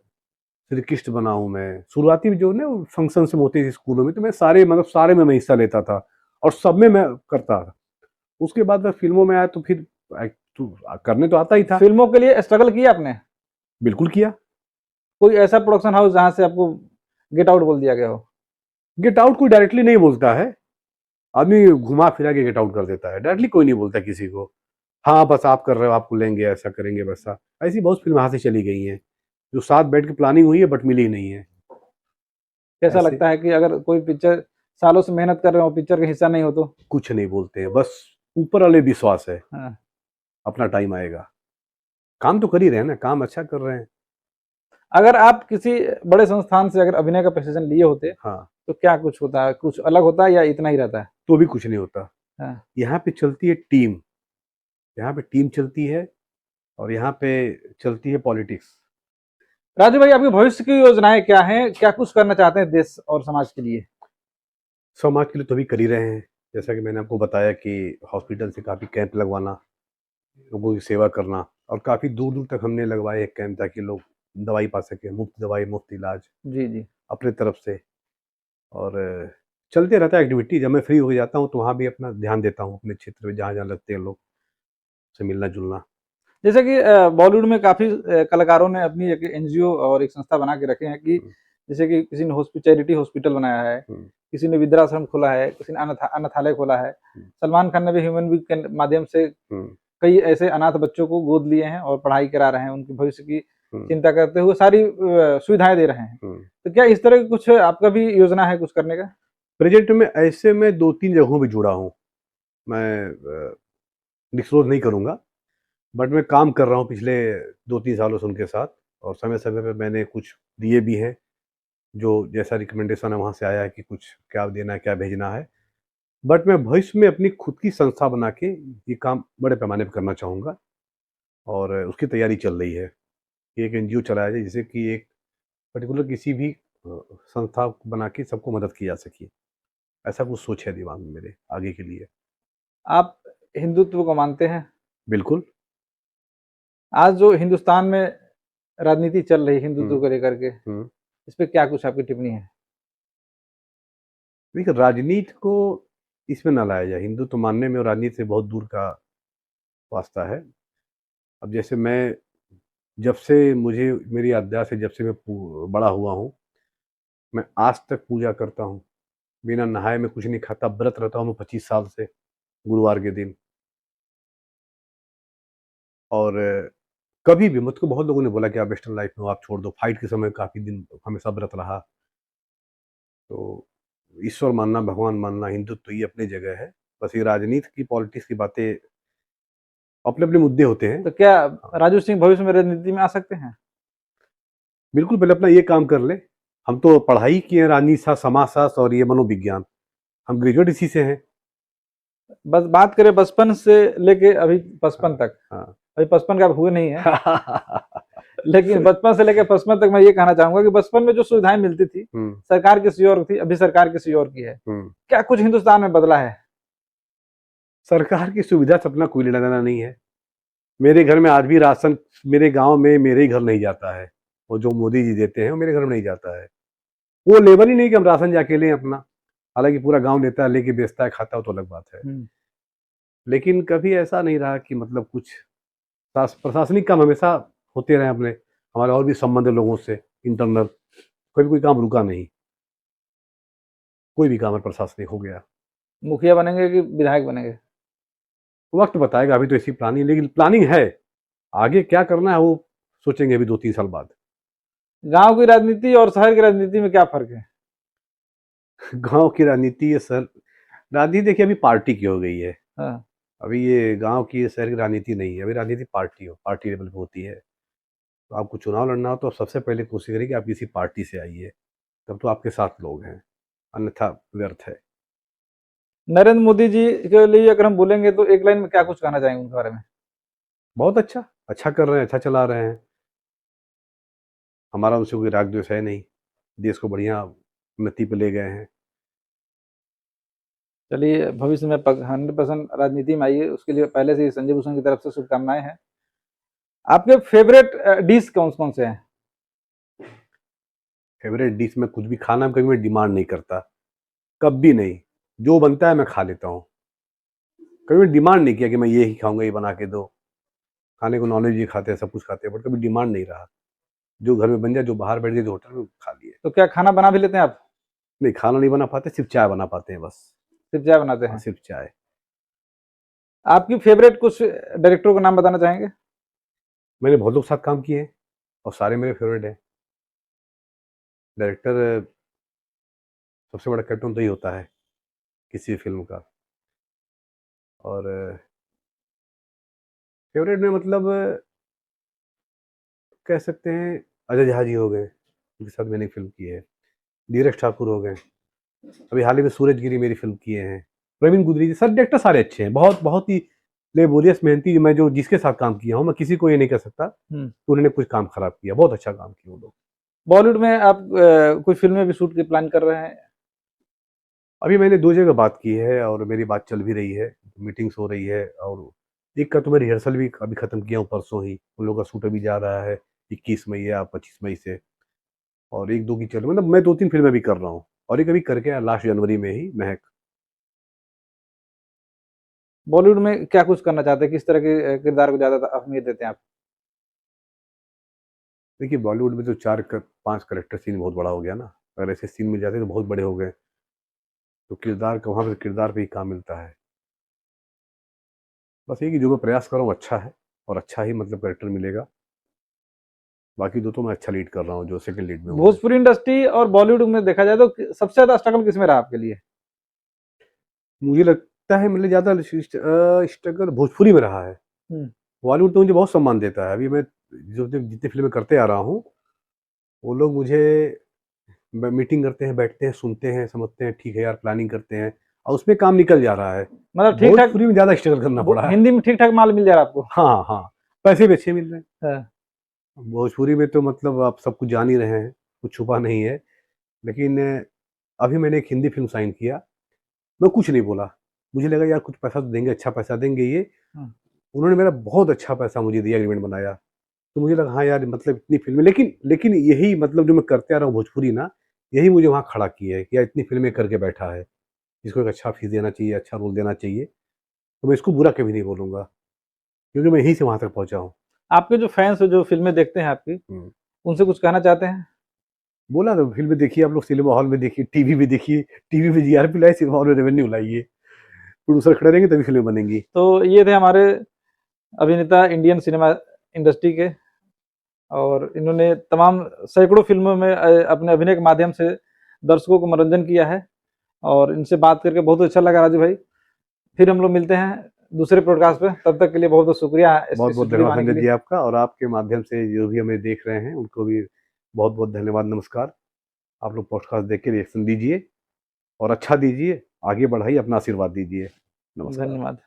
श्री कृष्ण बना हूँ मैं। शुरुआती में जो ना फंक्शन से होते थे स्कूलों में, तो मैं सारे, मतलब सारे में मैं हिस्सा लेता था, और सब में मैं करता था। उसके बाद मैं फिल्मों में आया तो फिर तो करने तो आता ही था। फिल्मों के लिए स्ट्रगल किया आपने? बिल्कुल किया। कोई ऐसा प्रोडक्शन हाउस जहां से आपको गेट आउट बोल दिया गया हो? गेट आउट कोई डायरेक्टली नहीं बोलता है, आदमी घुमा फिरा के गेट आउट कर देता है, डायरेक्टली कोई नहीं बोलता किसी को। हाँ बस आप कर रहे हो, आपको लेंगे, ऐसा करेंगे वैसा। ऐसी बहुत फिल्म यहाँ से चली गई हैं, जो साथ बैठ के प्लानिंग हुई है बट मिली नहीं है। कैसा ऐसे लगता है कि अगर कोई पिक्चर सालों से मेहनत कर रहे हो, पिक्चर का हिस्सा नहीं हो तो? कुछ नहीं बोलते हैं, बस ऊपर वाले विश्वास है हाँ। अपना टाइम आएगा। काम तो कर ही रहे हैं ना, काम अच्छा कर रहे हैं। अगर आप किसी बड़े संस्थान से अगर अभिनय का प्रशिक्षण लिए होते हाँ, तो क्या कुछ होता है, कुछ अलग होता है या इतना ही रहता है? तो भी कुछ नहीं होता। हाँ। यहाँ पे चलती है टीम, यहाँ पे टीम चलती है और यहाँ पे चलती है पॉलिटिक्स। राजू भाई, आपकी भविष्य की योजनाएं क्या हैं? क्या कुछ करना चाहते हैं देश और समाज के लिए? समाज के लिए तो भी कर ही रहे हैं। जैसा कि मैंने आपको बताया कि हॉस्पिटल से काफ़ी कैंप लगवाना, लोगों की सेवा करना, और काफ़ी दूर-दूर तक हमने लगवाए हैं कैंप ताकि लोग दवाई पा सकें, मुफ्त दवाई, मुफ्त इलाज जी, जी। अपने तरफ से। और चलते रहता है एक्टिविटी। जब मैं फ्री हो जाता हूँ तो वहाँ भी अपना ध्यान देता हूँ अपने क्षेत्र में जहाँ-जहाँ लगते हैं लोग, से मिलना-जुलना। जैसे कि बॉलीवुड में काफ़ी कलाकारों ने अपनी एक एनजीओ और एक संस्था बना के रखे हैं कि हुँ, जैसे कि किसी ने चैरिटी हॉस्पिटल बनाया है, हुँ, किसी ने वृद्धाश्रम खोला है, किसी ने अनाथालय खोला है। हुँ, सलमान खान ने भी ह्यूमन वीक के माध्यम से हुँ, कई ऐसे अनाथ बच्चों को गोद लिए हैं और पढ़ाई करा रहे हैं, उनके भविष्य की हुँ, चिंता करते हुए सारी सुविधाएँ दे रहे हैं। हुँ। तो क्या इस तरह की कुछ आपका भी योजना है कुछ करने का? प्रेज़ेंट में ऐसे मैं 2-3 जगहों पे जुड़ा हूँ। मैं डिस्क्लोज़ नहीं करूँगा, बट मैं काम कर रहा हूँ पिछले 2-3 सालों से उनके साथ, और समय-समय पे मैंने कुछ दिए भी हैं, जो जैसा रिकमेंडेशन है वहाँ से आया है कि कुछ क्या देना है, क्या भेजना है। बट मैं भविष्य में अपनी खुद की संस्था बना के ये काम बड़े पैमाने पे करना चाहूँगा, और उसकी तैयारी चल रही है। कि एक एनजीओ चलाया जाए जिससे कि एक पर्टिकुलर किसी भी संस्था बना के सबको मदद की जा सके। ऐसा कुछ सोच है दिमाग में मेरे आगे के लिए। आप हिंदुत्व को मानते हैं? बिल्कुल। आज जो हिंदुस्तान में राजनीति चल रही हिंदुत्व हुँ, को लेकर के, हुँ। इस पे क्या कुछ आपकी टिप्पणी है? देखिए, राजनीति को इसमें ना लाया जाए, हिंदुत्व मानने में और राजनीति से बहुत दूर का वास्ता है। अब जैसे मैं, जब से मुझे मेरी याददाश्त है, जब से मैं बड़ा हुआ हूँ, मैं आज तक पूजा करता हूँ। बिना नहाए मैं कुछ नहीं खाता, व्रत रहता हूँ मैं 25 साल से, गुरुवार के दिन। और कभी भी मुझको बहुत लोगों ने बोला कि आप वेस्टर्न लाइफ में हो, आप छोड़ दो। फाइट के समय काफ़ी दिन हमेशा व्रत रहा। तो ईश्वर मानना, भगवान मानना, हिंदुत्व ये अपनी जगह है। बस ये राजनीति की, पॉलिटिक्स की बातें, अपने-अपने मुद्दे होते हैं। तो क्या हाँ, राजू सिंह भविष्य में राजनीति में आ सकते हैं? बिल्कुल पहले अपना ये काम कर लें। हम तो पढ़ाई किए हैं राजनीति शास्त्र, समाजशास्त्र और ये मनोविज्ञान। हम ग्रेजुएट इसी से हैं। बस बात करें बचपन से लेके अभी 55 हाँ, तक, हाँ। अभी 55 का आप हुए नहीं है, लेकिन बचपन से लेकर 55 तक मैं ये कहना चाहूंगा कि बचपन में जो सुविधाएं मिलती थी, हुँ, सरकार किसी और थी, अभी सरकार किसी और की है। हुँ। क्या कुछ हिंदुस्तान में बदला है? सरकार की सुविधा से अपना कोई लेना-देना नहीं है। मेरे घर में आज भी राशन, मेरे गाँव में मेरे ही घर नहीं जाता है। वो जो मोदी जी देते हैं वो मेरे घर में नहीं जाता है। वो लेवल ही नहीं कि हम राशन जाके लें अपना। हालाँकि पूरा गाँव लेता है, लेके बेचता है, खाता है, वो तो अलग बात है। हम्म। लेकिन कभी ऐसा नहीं रहा कि मतलब कुछ प्रशासनिक काम हमेशा होते रहे अपने। हमारे और भी संबंध है लोगों से इंटरनल, कभी कोई काम रुका नहीं। कोई भी काम है प्रशासनिक हो गया। मुखिया बनेंगे कि विधायक बनेंगे? वक़्त बताएगा, अभी तो ऐसी प्लानिंग, लेकिन प्लानिंग है। आगे क्या करना है वो सोचेंगे अभी 2-3 साल बाद। गांव की राजनीति और शहर की राजनीति में क्या फर्क है? गाँव की राजनीति या शहर राजनीति, देखिए अभी पार्टी की हो गई है। हाँ। अभी ये गाँव की, शहर की राजनीति नहीं है। अभी राजनीति पार्टी लेवल पे होती है। तो आपको चुनाव लड़ना हो तो आप सबसे पहले कोशिश करिए कि आप किसी पार्टी से आइए, तब तो आपके साथ लोग हैं, अन्यथा व्यर्थ है। नरेंद्र मोदी जी के लिए अगर हम बोलेंगे तो एक लाइन में क्या कुछ कहना चाहेंगे उनके बारे में? बहुत अच्छा, अच्छा कर रहे हैं, अच्छा चला रहे हैं। हमारा उनसे कोई राग द्वेष है नहीं। देश को बढ़िया उन्नति पे ले गए हैं। चलिए, भविष्य में 100% राजनीति में आइए, उसके लिए पहले से ही संजय भूषण की तरफ से शुभकामनाएं हैं। आपके फेवरेट डिश कौन कौन से हैं? फेवरेट डिश में कुछ भी खाना कभी मैं डिमांड नहीं करता, कभी नहीं। जो बनता है मैं खा लेता हूँ। कभी मैं डिमांड नहीं किया कि मैं ये ही खाऊँगा, ये बना के दो। खाने को नॉन-वेज भी खाते हैं, सब कुछ खाते हैं, बट कभी डिमांड नहीं रहा। जो घर में बन जाए, जो बाहर बैठ गए, जो होटल में, खा लिए। तो क्या खाना बना भी लेते हैं आप? नहीं, खाना नहीं बना पाते, सिर्फ़ चाय बना पाते हैं बस। सिर्फ चाय बनाते हाँ, हैं? सिर्फ़ चाय। आपकी फेवरेट कुछ डायरेक्टरों का नाम बताना चाहेंगे? मैंने बहुत लोग के साथ काम किए हैं और सारे मेरे फेवरेट हैं। डायरेक्टर, सबसे बड़ा कैप्टन तो ही होता है किसी भी फ़िल्म का। और फेवरेट में मतलब कह सकते हैं अजय झा जी हो गए, उनके साथ मैंने फिल्म की है। धीरज ठाकुर हो गए, अभी हाल ही में सूरज गिरी मेरी फिल्म किए हैं। प्रवीण गुदरी जी, सर डायरेक्टर सारे अच्छे हैं, बहुत बहुत ही लेबोरियस मेहनती। मैं जो जिसके साथ काम किया हूँ, मैं किसी को ये नहीं कह सकता कि उन्होंने कुछ काम खराब किया, बहुत अच्छा काम किया वो लोग। बॉलीवुड में आप कोई फिल्में भी शूट की प्लान कर रहे हैं? अभी मैंने 2 जगह बात की है और मेरी बात चल भी रही है, मीटिंग्स हो रही है। और एक का तो मैं रिहर्सल भी अभी खत्म किया हूँ परसों ही, उन लोगों का शूट अभी जा रहा है 21 मई या 25 मई से। और 1-2 की चल, मतलब मैं 2-3 फिल्में भी कर रहा हूँ और एक अभी करके आया लास्ट जनवरी में ही, महक। बॉलीवुड में क्या कुछ करना चाहते हैं? किस तरह के किरदार को ज्यादा अहमियत देते हैं आप? देखिए बॉलीवुड में तो 4-5 करेक्टर सीन बहुत बड़ा हो गया ना, अगर ऐसे सीन मिल जाते तो बहुत बड़े हो गए। तो किरदार का, वहाँ पे किरदार पे ही काम मिलता है। बस ये कि जो मैं प्रयास कर रहा हूँ अच्छा है, और अच्छा ही मतलब कैरेक्टर मिलेगा। बाकी 2 तो मैं अच्छा लीड कर रहा हूँ, जो सेकंड लीड में हूँ मैं। भोजपुरी इंडस्ट्री और बॉलीवुड में देखा जाए तो सबसे ज्यादा स्ट्रगल किसमें रहा आपके लिए? मुझे लगता है मतलब ज़्यादा स्ट्रगल भोजपुरी में रहा है। बॉलीवुड तो मुझे बहुत सम्मान देता है। अभी मैं जो जितनी फिल्में करते आ रहा हूँ, वो लोग मुझे मीटिंग करते हैं, बैठते हैं, सुनते हैं, समझते हैं, ठीक है यार, प्लानिंग करते हैं, और उसमें काम निकल जा रहा है। मतलब ठीक ठाक भोजपुरी में ज़्यादा स्ट्रगल करना पड़ा है। हिंदी में ठीक ठाक माल मिल जा रहा है आपको? हाँ हाँ, पैसे भी अच्छे मिल रहे हैं। हाँ। भोजपुरी में तो मतलब आप सब कुछ जान ही रहे हैं, कुछ छुपा नहीं है। लेकिन अभी मैंने एक हिंदी फिल्म साइन किया, मैं कुछ नहीं बोला, मुझे लगा यार कुछ पैसा तो देंगे, अच्छा पैसा देंगे ये। उन्होंने मेरा बहुत अच्छा पैसा मुझे दिया, एग्रीमेंट बनाया। तो मुझे लगा हाँ यार, मतलब इतनी फिल्में, लेकिन लेकिन यही मतलब जो मैं करते आ रहा हूँ भोजपुरी ना, यही मुझे वहाँ खड़ा किया है कि यार इतनी फिल्में करके बैठा है, इसको एक अच्छा फीस देना चाहिए, अच्छा रोल देना चाहिए। तो मैं इसको बुरा कभी नहीं बोलूँगा, क्योंकि मैं यहीं से वहाँ तक पहुँचा हूँ। आपके जो फैंस जो फिल्में देखते हैं आपकी, उनसे कुछ कहना चाहते हैं? बोला तो, फिल्में देखिए आप लोग, सिनेमा हॉल में देखिए, टीवी भी देखिए, टीवी पे जीआरपी लाइए, सिनेमा हॉल में रेवेन्यू लाइए। प्रोड्यूसर खड़े रहेंगे तभी फिल्में बनेंगी। तो ये थे हमारे अभिनेता इंडियन सिनेमा इंडस्ट्री के, और इन्होंने तमाम सैकड़ों फिल्मों में अपने अभिनय के माध्यम से दर्शकों को मनोरंजन किया है। और इनसे बात करके बहुत अच्छा लगा राजू भाई। फिर हम लोग मिलते हैं दूसरे पॉडकास्ट पे, तब तक के लिए बहुत बहुत शुक्रिया। बहुत बहुत धन्यवाद संजय जी आपका, और आपके माध्यम से जो भी हमें देख रहे हैं उनको भी बहुत बहुत धन्यवाद, नमस्कार। आप लोग पॉडकास्ट देख के रिएक्शन दीजिए और अच्छा दीजिए, आगे बढ़ाइए, अपना आशीर्वाद दीजिए। नमस्कार, धन्यवाद।